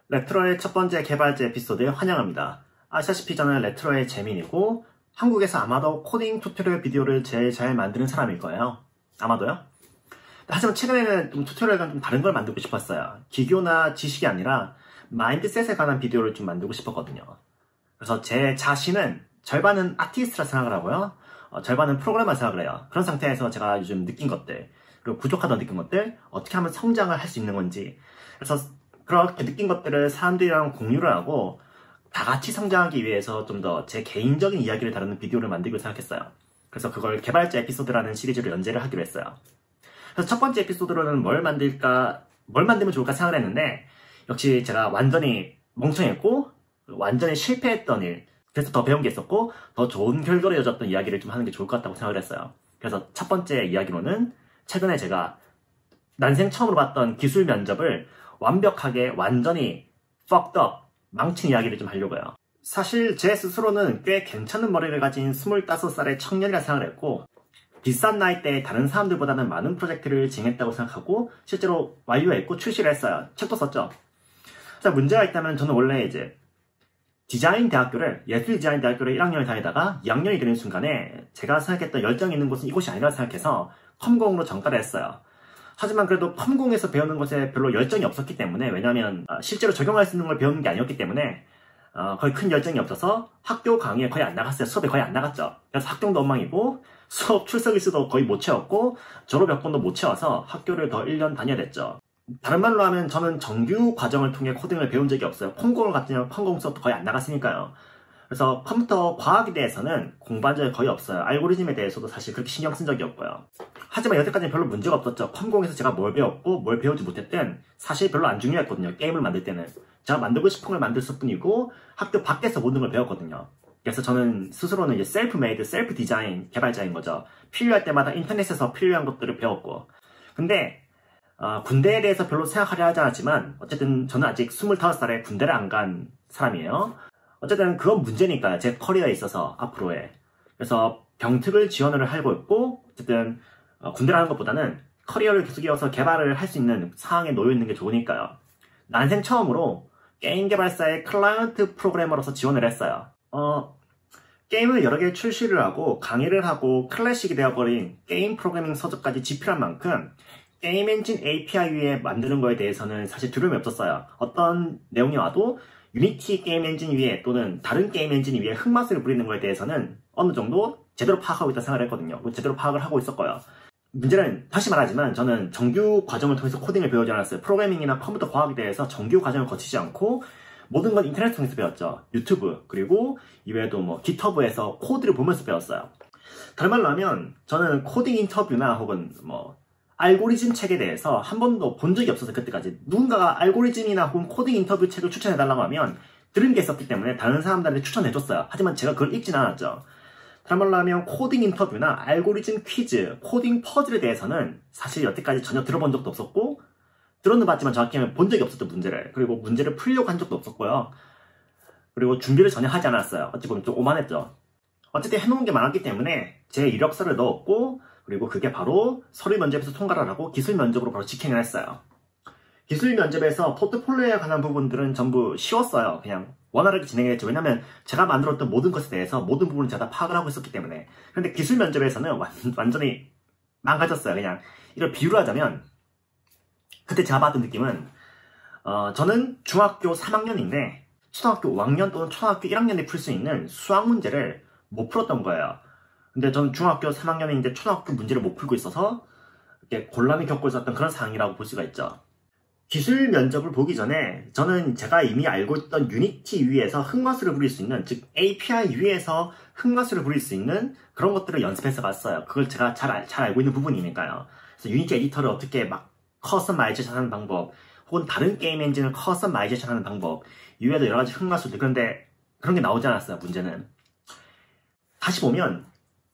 레트로의 첫 번째 개발자 에피소드에 환영합니다. 아시다시피 저는 레트로의 재민이고 한국에서 아마도 코딩 튜토리얼 비디오를 제일 잘 만드는 사람일 거예요. 아마도요? 하지만 최근에는 좀 튜토리얼과 좀 다른 걸 만들고 싶었어요. 기교나 지식이 아니라 마인드셋에 관한 비디오를 좀 만들고 싶었거든요. 그래서 제 자신은 절반은 아티스트라 생각을 하고요. 절반은 프로그래머라 생각을 해요. 그런 상태에서 제가 요즘 느낀 것들, 그리고 부족하다고 느낀 것들, 어떻게 하면 성장을 할 수 있는 건지, 그래서 그렇게 느낀 것들을 사람들이랑 공유를 하고 다 같이 성장하기 위해서 좀 더 제 개인적인 이야기를 다루는 비디오를 만들고 생각했어요. 그래서 그걸 개발자 에피소드라는 시리즈로 연재를 하기로 했어요. 그래서 첫 번째 에피소드로는 뭘 만들면 좋을까 생각을 했는데, 역시 제가 완전히 멍청했고 완전히 실패했던 일, 그래서 더 배운 게 있었고 더 좋은 결과를 이어졌던 이야기를 좀 하는 게 좋을 것 같다고 생각을 했어요. 그래서 첫 번째 이야기로는 최근에 제가 난생 처음으로 봤던 기술 면접을 완벽하게 완전히 fucked up, 망친 이야기를 좀 하려고요. 사실 제 스스로는 꽤 괜찮은 머리를 가진 25살의 청년이라 생각을 했고, 비싼 나이대에 다른 사람들보다는 많은 프로젝트를 진행했다고 생각하고 실제로 완료했고 출시를 했어요. 책도 썼죠. 자, 문제가 있다면 저는 원래 이제 예술 디자인 대학교를 1학년을 다니다가 2학년이 되는 순간에 제가 생각했던 열정이 있는 곳은 이곳이 아니라 생각해서 컴공으로 전과를 했어요. 하지만 그래도 컴공에서 배우는 것에 별로 열정이 없었기 때문에, 왜냐하면 실제로 적용할 수 있는 걸 배우는 게 아니었기 때문에 거의 큰 열정이 없어서 학교 강의에 거의 안 나갔어요. 수업에 거의 안 나갔죠. 그래서 학종도 엉망이고 수업 출석 일수도 거의 못 채웠고 졸업 여건도 못 채워서 학교를 더 1년 다녀야 됐죠. 다른 말로 하면 저는 정규 과정을 통해 코딩을 배운 적이 없어요. 컴공을 갔더니 컴공 수업도 거의 안 나갔으니까요. 그래서 컴퓨터 과학에 대해서는 공부한 적이 거의 없어요. 알고리즘에 대해서도 사실 그렇게 신경 쓴 적이 없고요. 하지만 여태까지는 별로 문제가 없었죠. 컴공에서 제가 뭘 배웠고 뭘 배우지 못했든 사실 별로 안 중요했거든요. 게임을 만들 때는 제가 만들고 싶은 걸 만들었을 뿐이고 학교 밖에서 모든 걸 배웠거든요. 그래서 저는 스스로는 이제 셀프-메이드, 셀프-디자인 개발자인 거죠. 필요할 때마다 인터넷에서 필요한 것들을 배웠고. 근데 군대에 대해서 별로 생각하려 하지 않았지만 어쨌든 저는 아직 25살에 군대를 안 간 사람이에요. 어쨌든 그건 문제니까요. 제 커리어에 있어서 앞으로의. 그래서 병특을 지원을 하고 있고, 어쨌든 군대를 하는 것보다는 커리어를 계속 이어서 개발을 할 수 있는 상황에 놓여 있는 게 좋으니까요. 난생 처음으로 게임 개발사의 클라이언트 프로그래머로서 지원을 했어요. 게임을 여러 개 출시를 하고 강의를 하고 클래식이 되어버린 게임 프로그래밍 서적까지 집필한 만큼 게임 엔진 API 위에 만드는 거에 대해서는 사실 두려움이 없었어요. 어떤 내용이 와도 유니티 게임 엔진 위에 또는 다른 게임 엔진 위에 흑맛을 부리는 거에 대해서는 어느 정도 제대로 파악하고 있다 생각을 했거든요. 제대로 파악을 하고 있었고요. 문제는 다시 말하지만 저는 정규 과정을 통해서 코딩을 배우지 않았어요. 프로그래밍이나 컴퓨터 과학에 대해서 정규 과정을 거치지 않고 모든 건 인터넷 통해서 배웠죠. 유튜브, 그리고 이외에도 뭐 깃허브에서 코드를 보면서 배웠어요. 다른 말로 하면 저는 코딩 인터뷰나 혹은 뭐 알고리즘 책에 대해서 한 번도 본 적이 없어서, 그때까지 누군가가 알고리즘이나 혹은 코딩 인터뷰 책을 추천해달라고 하면 들은 게 있었기 때문에 다른 사람들한테 추천해줬어요. 하지만 제가 그걸 읽진 않았죠. 다른 말로 하면 코딩 인터뷰나 알고리즘 퀴즈, 코딩 퍼즐에 대해서는 사실 여태까지 전혀 들어본 적도 없었고, 들어는 봤지만 정확히 하면 본 적이 없었죠, 문제를. 그리고 문제를 풀려고 한 적도 없었고요. 그리고 준비를 전혀 하지 않았어요. 어찌 보면 좀 오만했죠. 어쨌든 해놓은 게 많았기 때문에 제 이력서를 넣었고, 그리고 그게 바로 서류 면접에서 통과를 하고 기술 면접으로 바로 직행을 했어요. 기술 면접에서 포트폴리오에 관한 부분들은 전부 쉬웠어요. 그냥 원활하게 진행했죠. 왜냐면 제가 만들었던 모든 것에 대해서 모든 부분을 제가 다 파악을 하고 있었기 때문에. 그런데 기술 면접에서는 완전히 망가졌어요. 그냥 이걸 비유를 하자면, 그때 제가 받은 느낌은 저는 중학교 3학년인데 초등학교 5학년 또는 초등학교 1학년에 풀 수 있는 수학 문제를 못 풀었던 거예요. 근데 저는 중학교 3학년인데 초등학교 문제를 못 풀고 있어서 이렇게 곤란히 겪고 있었던 그런 상황이라고 볼 수가 있죠. 기술 면접을 보기 전에 저는 제가 이미 알고 있던 유니티 위에서 흑마술을 부릴 수 있는, 즉 API 위에서 흑마술을 부릴 수 있는 그런 것들을 연습해서 갔어요. 그걸 제가 잘 알고 있는 부분이니까요. 그래서 유니티 에디터를 어떻게 막 커스터마이제이션 하는 방법, 혹은 다른 게임 엔진을 커스터마이제이션 하는 방법, 이외에도 여러 가지 흑마술들. 그런데 그런 게 나오지 않았어요. 문제는 다시 보면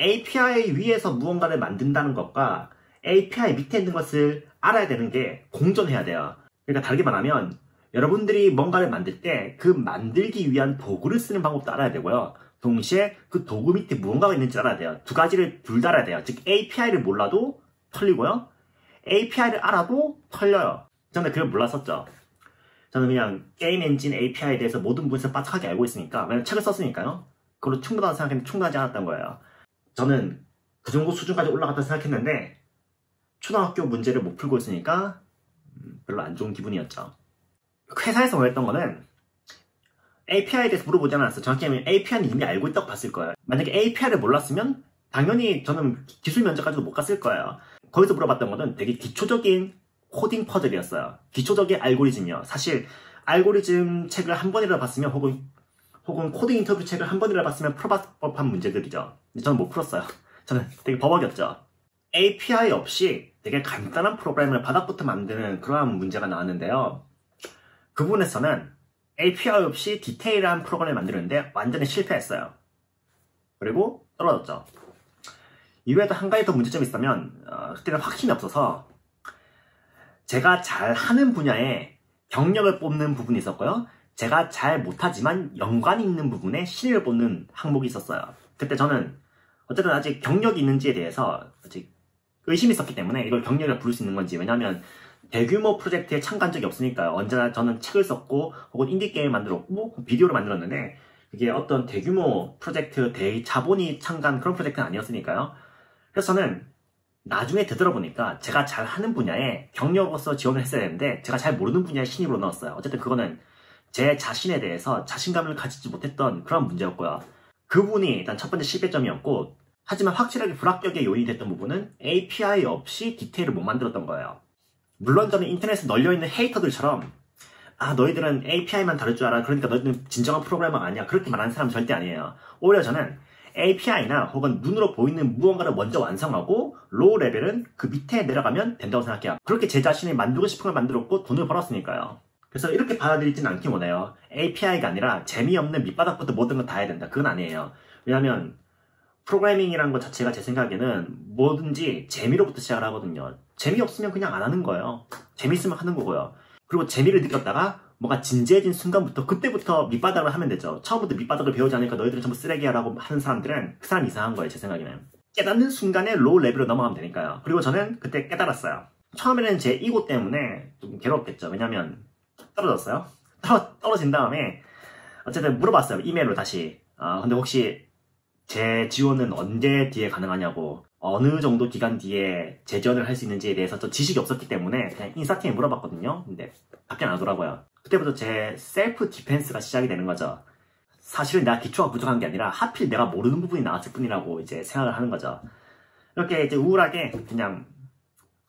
API 위에서 무언가를 만든다는 것과 API 밑에 있는 것을 알아야 되는 게 공존해야 돼요. 그러니까 다르게 말하면 여러분들이 뭔가를 만들 때 그 만들기 위한 도구를 쓰는 방법도 알아야 되고요. 동시에 그 도구 밑에 무언가가 있는지 알아야 돼요. 두 가지를 둘 다 알아야 돼요. 즉 API를 몰라도 털리고요. API를 알아도 털려요. 저는 그걸 몰랐었죠. 저는 그냥 게임 엔진 API에 대해서 모든 부분에서 빠삭하게 알고 있으니까, 왜냐면 책을 썼으니까요. 그걸로 충분하다고 생각했는데 충분하지 않았던 거예요. 저는 그 정도 수준까지 올라갔다 생각했는데 초등학교 문제를 못 풀고 있으니까 별로 안 좋은 기분이었죠. 회사에서 원했던 거는 API에 대해서 물어보지 않았어요. 정확히 하면 API는 이미 알고 있다고 봤을 거예요. 만약에 API를 몰랐으면 당연히 저는 기술 면접까지도 못 갔을 거예요. 거기서 물어봤던 거는 되게 기초적인 코딩 퍼즐이었어요. 기초적인 알고리즘이요. 사실 알고리즘 책을 한 번이라도 봤으면 혹은 코딩 인터뷰 책을 한 번이라도 봤으면 풀어봤을 법한 문제들이죠. 근데 저는 못 풀었어요. 저는 되게 버벅였죠. API 없이 되게 간단한 프로그램을 바닥부터 만드는 그러한 문제가 나왔는데요. 그 부분에서는 API 없이 디테일한 프로그램을 만드는데 완전히 실패했어요. 그리고 떨어졌죠. 이외에도 한 가지 더 문제점이 있다면 그때는 확신이 없어서 제가 잘하는 분야에 경력을 뽑는 부분이 있었고요. 제가 잘 못하지만 연관이 있는 부분에 신의를 뽑는 항목이 있었어요. 그때 저는 어쨌든 아직 경력이 있는지에 대해서 아직 의심이 있었기 때문에 이걸 경력을 부를 수 있는 건지, 왜냐하면 대규모 프로젝트에 참가한 적이 없으니까요. 언제나 저는 책을 썼고 혹은 인디게임을 만들었고 비디오를 만들었는데 그게 어떤 대규모 프로젝트, 대자본이 참가한 그런 프로젝트는 아니었으니까요. 그래서 저는 나중에 되돌아보니까 제가 잘하는 분야에 경력으로서 지원을 했어야 되는데 제가 잘 모르는 분야에 신입으로 넣었어요. 어쨌든 그거는 제 자신에 대해서 자신감을 가지지 못했던 그런 문제였고요. 그 부분이 일단 첫 번째 실패점이었고, 하지만 확실하게 불합격의 요인이 됐던 부분은 API 없이 디테일을 못 만들었던 거예요. 물론 저는 인터넷에 널려있는 헤이터들처럼 너희들은 API만 다룰 줄 알아, 그러니까 너희들은 진정한 프로그래머가 아니야, 그렇게 말하는 사람은 절대 아니에요. 오히려 저는 API나 혹은 눈으로 보이는 무언가를 먼저 완성하고 로우 레벨은 그 밑에 내려가면 된다고 생각해요. 그렇게 제 자신이 만들고 싶은 걸 만들었고 돈을 벌었으니까요. 그래서 이렇게 받아들이진 않긴 원해요. API가 아니라 재미없는 밑바닥부터 모든 걸 다 해야 된다. 그건 아니에요. 왜냐면 프로그래밍이라는 것 자체가 제 생각에는 뭐든지 재미로부터 시작을 하거든요. 재미없으면 그냥 안 하는 거예요. 재미있으면 하는 거고요. 그리고 재미를 느꼈다가 뭔가 진지해진 순간부터 그때부터 밑바닥을 하면 되죠. 처음부터 밑바닥을 배우지 않으니까 너희들은 전부 쓰레기야 라고 하는 사람들은 그 사람 이상한 거예요. 제 생각에는. 깨닫는 순간에 로우 레벨로 넘어가면 되니까요. 그리고 저는 그때 깨달았어요. 처음에는 제 이고 때문에 좀 괴롭겠죠. 왜냐면 떨어졌어요. 떨어진 다음에 어쨌든 물어봤어요. 이메일로 다시. 근데 혹시 제 지원은 언제 뒤에 가능하냐고, 어느 정도 기간 뒤에 재지원을 할 수 있는지에 대해서 저 지식이 없었기 때문에 그냥 인사팀에 물어봤거든요. 근데 답변 안 하더라고요. 그때부터 제 셀프 디펜스가 시작이 되는 거죠. 사실은 내가 기초가 부족한 게 아니라 하필 내가 모르는 부분이 나왔을 뿐이라고 이제 생각을 하는 거죠. 이렇게 이제 우울하게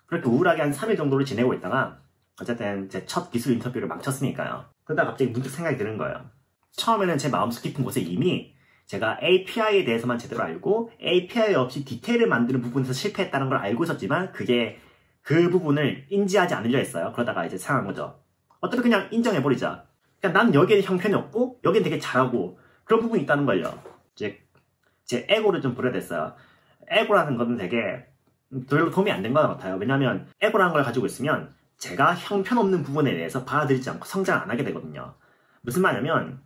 그렇게 우울하게 한 3일 정도를 지내고 있다가 어쨌든 제 첫 기술 인터뷰를 망쳤으니까요. 그러다가 갑자기 문득 생각이 드는 거예요. 처음에는 제 마음속 깊은 곳에 이미 제가 API에 대해서만 제대로 알고 API 없이 디테일을 만드는 부분에서 실패했다는 걸 알고 있었지만 그게 그 부분을 인지하지 않으려 했어요. 그러다가 이제 상한 거죠. 어차피 그냥 인정해버리자. 그냥 나는 여기에 형편이 없고 여기는 되게 잘하고 그런 부분이 있다는 걸요. 이제 제 에고를 좀 부려댔어요. 에고라는 거는 되게 별로 도움이 안 된 것 같아요. 왜냐하면 에고라는 걸 가지고 있으면 제가 형편없는 부분에 대해서 받아들이지 않고 성장 안 하게 되거든요. 무슨 말이냐면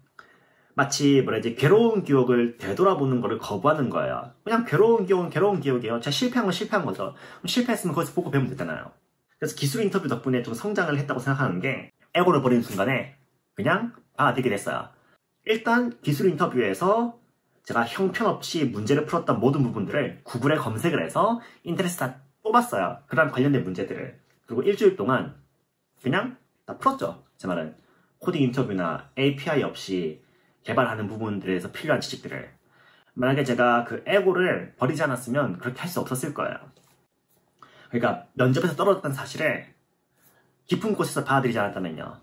마치 괴로운 기억을 되돌아보는 거를 거부하는 거예요. 그냥 괴로운 기억은 괴로운 기억이에요. 제가 실패한 건 실패한 거죠. 실패했으면 거기서 보고 배우면 되잖아요. 그래서 기술 인터뷰 덕분에 좀 성장을 했다고 생각하는 게 에고를 버리는 순간에 그냥 받아들이게 됐어요. 일단 기술 인터뷰에서 제가 형편없이 문제를 풀었던 모든 부분들을 구글에 검색을 해서 인터넷에 다 뽑았어요. 그런 관련된 문제들을. 그리고 일주일 동안 그냥 다 풀었죠. 제 말은 코딩 인터뷰나 API 없이 개발하는 부분들에서 필요한 지식들을. 만약에 제가 그 에고를 버리지 않았으면 그렇게 할 수 없었을 거예요. 그러니까 면접에서 떨어졌다는 사실을 깊은 곳에서 받아들이지 않았다면요.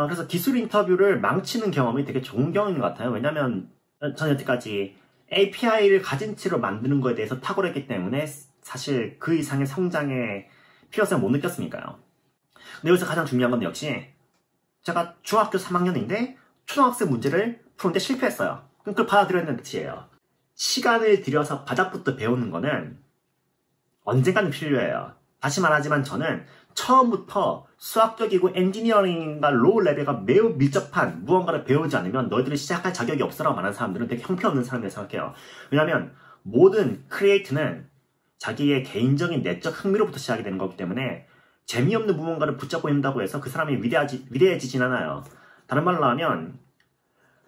그래서 기술 인터뷰를 망치는 경험이 되게 좋은 경험인 것 같아요. 왜냐면 저는 여태까지 API를 가진 채로 만드는 거에 대해서 탁월했기 때문에 사실 그 이상의 성장의 필요성을 못 느꼈으니까요. 근데 여기서 가장 중요한 건 역시 제가 중학교 3학년인데 초등학생 문제를 푸는데 실패했어요. 그럼 그걸 받아들였는 뜻이에요. 시간을 들여서 바닥부터 배우는 거는 언젠가는 필요해요. 다시 말하지만 저는 처음부터 수학적이고 엔지니어링과 로우 레벨과 매우 밀접한 무언가를 배우지 않으면 너희들이 시작할 자격이 없어라고 말하는 사람들은 되게 형편없는 사람이라고 생각해요. 왜냐하면 모든 크리에이트는 자기의 개인적인 내적 흥미로부터 시작이 되는 거기 때문에 재미없는 무언가를 붙잡고 있다고 해서 그 사람이 위대해지진 않아요. 다른 말로 하면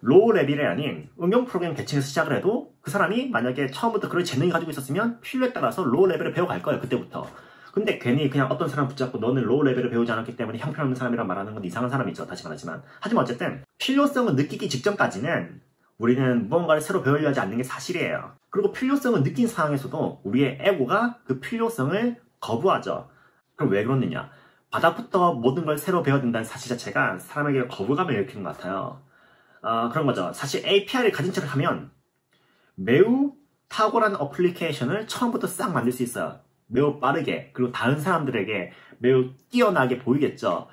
로우 레벨이 아닌 응용 프로그램 계층에서 시작을 해도 그 사람이 만약에 처음부터 그런 재능이 가지고 있었으면 필요에 따라서 로우 레벨을 배워갈 거예요. 그때부터. 근데 괜히 그냥 어떤 사람 붙잡고 너는 로우 레벨을 배우지 않았기 때문에 형편없는 사람이라 말하는 건 이상한 사람이죠. 다시 말하지만. 하지만 어쨌든 필요성을 느끼기 직전까지는 우리는 무언가를 새로 배우려 하지 않는 게 사실이에요. 그리고 필요성을 느낀 상황에서도 우리의 에고가 그 필요성을 거부하죠. 그럼 왜 그러느냐? 바닥부터 모든 걸 새로 배워야 된다는 사실 자체가 사람에게 거부감을 일으키는 것 같아요. 그런 거죠. 사실 API를 가진 척을 하면 매우 탁월한 어플리케이션을 처음부터 싹 만들 수 있어요. 매우 빠르게, 그리고 다른 사람들에게 매우 뛰어나게 보이겠죠.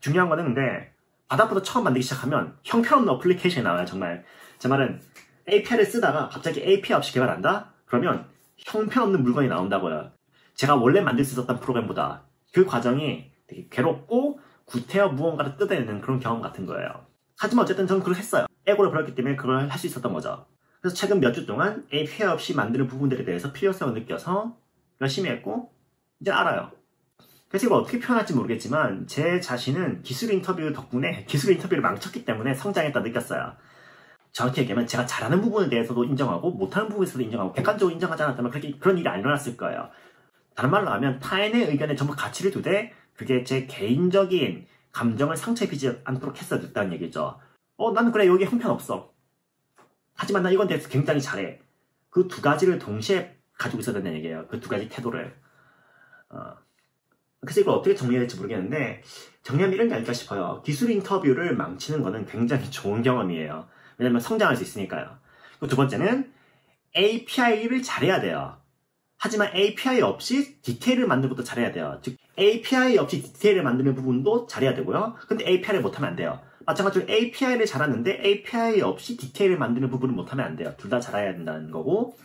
중요한 거는 근데 바닥부터 처음 만들기 시작하면 형편없는 어플리케이션이 나와요. 정말 제 말은 API를 쓰다가 갑자기 API 없이 개발한다? 그러면 형편없는 물건이 나온다고요. 제가 원래 만들 수 있었던 프로그램보다 그 과정이 되게 괴롭고 구태여 무언가를 뜯어내는 그런 경험 같은 거예요. 하지만 어쨌든 저는 그걸 했어요. 에고를 버렸기 때문에 그걸 할 수 있었던 거죠. 그래서 최근 몇 주 동안 API 없이 만드는 부분들에 대해서 필요성을 느껴서 열심히 했고 이제 알아요. 그래서 이걸 어떻게 표현할지 모르겠지만 제 자신은 기술 인터뷰 덕분에 기술 인터뷰를 망쳤기 때문에 성장했다 느꼈어요. 정확히 얘기하면 제가 잘하는 부분에 대해서도 인정하고 못하는 부분에서도 인정하고 객관적으로 인정하지 않았다면 그런 일이 안 일어났을 거예요. 다른 말로 하면 타인의 의견에 전부 가치를 두되 그게 제 개인적인 감정을 상처 입히지 않도록 했어야 됐다는 얘기죠. 나는 그래 여기 형편없어. 하지만 나 이건 대해서 굉장히 잘해. 그 두 가지를 동시에 가지고 있어야 된다는 얘기예요. 그 두 가지 태도를. 그래서 이걸 어떻게 정리해야 될지 모르겠는데 정리하면 이런 게 아닐까 싶어요. 기술 인터뷰를 망치는 거는 굉장히 좋은 경험이에요. 왜냐면 성장할 수 있으니까요. 그리고 두 번째는 API를 잘해야 돼요. 하지만 API 없이 디테일을 만드는 것도 잘해야 돼요. 즉 API 없이 디테일을 만드는 부분도 잘해야 되고요. 근데 API를 못하면 안 돼요. 마찬가지로 API를 잘하는데 API 없이 디테일을 만드는 부분을 못하면 안 돼요. 둘 다 잘해야 된다는 거고,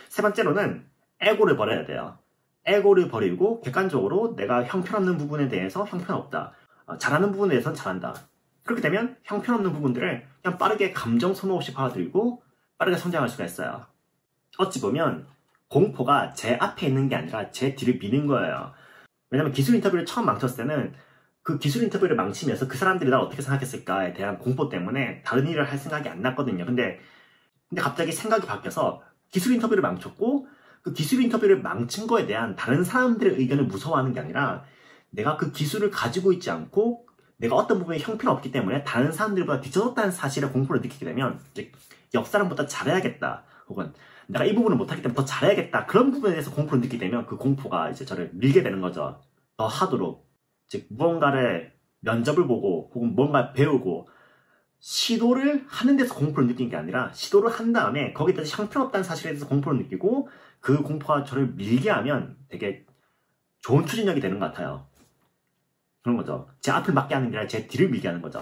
세 번째로는 에고를 버려야 돼요. 에고를 버리고 객관적으로 내가 형편없는 부분에 대해서 형편없다. 잘하는 부분에 대해서는 잘한다. 그렇게 되면 형편없는 부분들을 그냥 빠르게 감정 소모 없이 받아들이고 빠르게 성장할 수가 있어요. 어찌 보면 공포가 제 앞에 있는 게 아니라 제 뒤를 미는 거예요. 왜냐면 기술 인터뷰를 처음 망쳤을 때는 그 기술 인터뷰를 망치면서 그 사람들이 날 어떻게 생각했을까에 대한 공포 때문에 다른 일을 할 생각이 안 났거든요. 근데 갑자기 생각이 바뀌어서 기술 인터뷰를 망쳤고 그 기술 인터뷰를 망친 거에 대한 다른 사람들의 의견을 무서워하는 게 아니라 내가 그 기술을 가지고 있지 않고 내가 어떤 부분에 형편없기 때문에 다른 사람들보다 뒤쳐졌다는 사실에 공포를 느끼게 되면 옆 사람보다 잘해야겠다 혹은 내가 이 부분을 못하기 때문에 더 잘해야겠다 그런 부분에 대해서 공포를 느끼게 되면 그 공포가 이제 저를 밀게 되는 거죠. 더 하도록. 즉 무언가를 면접을 보고 혹은 뭔가 배우고 시도를 하는 데서 공포를 느낀 게 아니라 시도를 한 다음에 거기에 대해서 형편없다는 사실에 대해서 공포를 느끼고 그 공포가 저를 밀게 하면 되게 좋은 추진력이 되는 것 같아요. 그런 거죠. 제 앞을 막게 하는 게 아니라 제 뒤를 밀게 하는 거죠.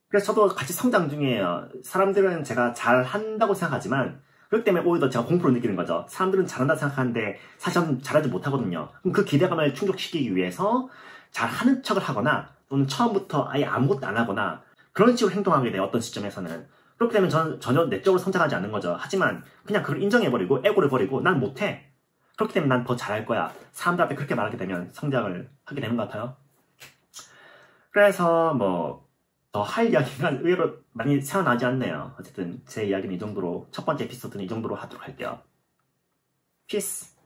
그래서 저도 같이 성장 중이에요. 사람들은 제가 잘한다고 생각하지만 그렇기 때문에 오히려 제가 공포를 느끼는 거죠. 사람들은 잘한다고 생각하는데 사실 저는 잘하지 못하거든요. 그럼 그 기대감을 충족시키기 위해서 잘하는 척을 하거나 또는 처음부터 아예 아무것도 안 하거나 그런 식으로 행동하게 돼요. 어떤 시점에서는. 그렇게 되면 저는 전혀 내적으로 성장하지 않는 거죠. 하지만 그냥 그걸 인정해버리고 에고를 버리고 난 못해. 그렇기 때문에 난 더 잘할 거야. 사람들 앞에 그렇게 말하게 되면 성장을 하게 되는 것 같아요. 그래서 뭐 더 할 이야기가 의외로 많이 생각나지 않네요. 어쨌든 제 이야기는 이 정도로 첫 번째 에피소드는 이 정도로 하도록 할게요. 피스.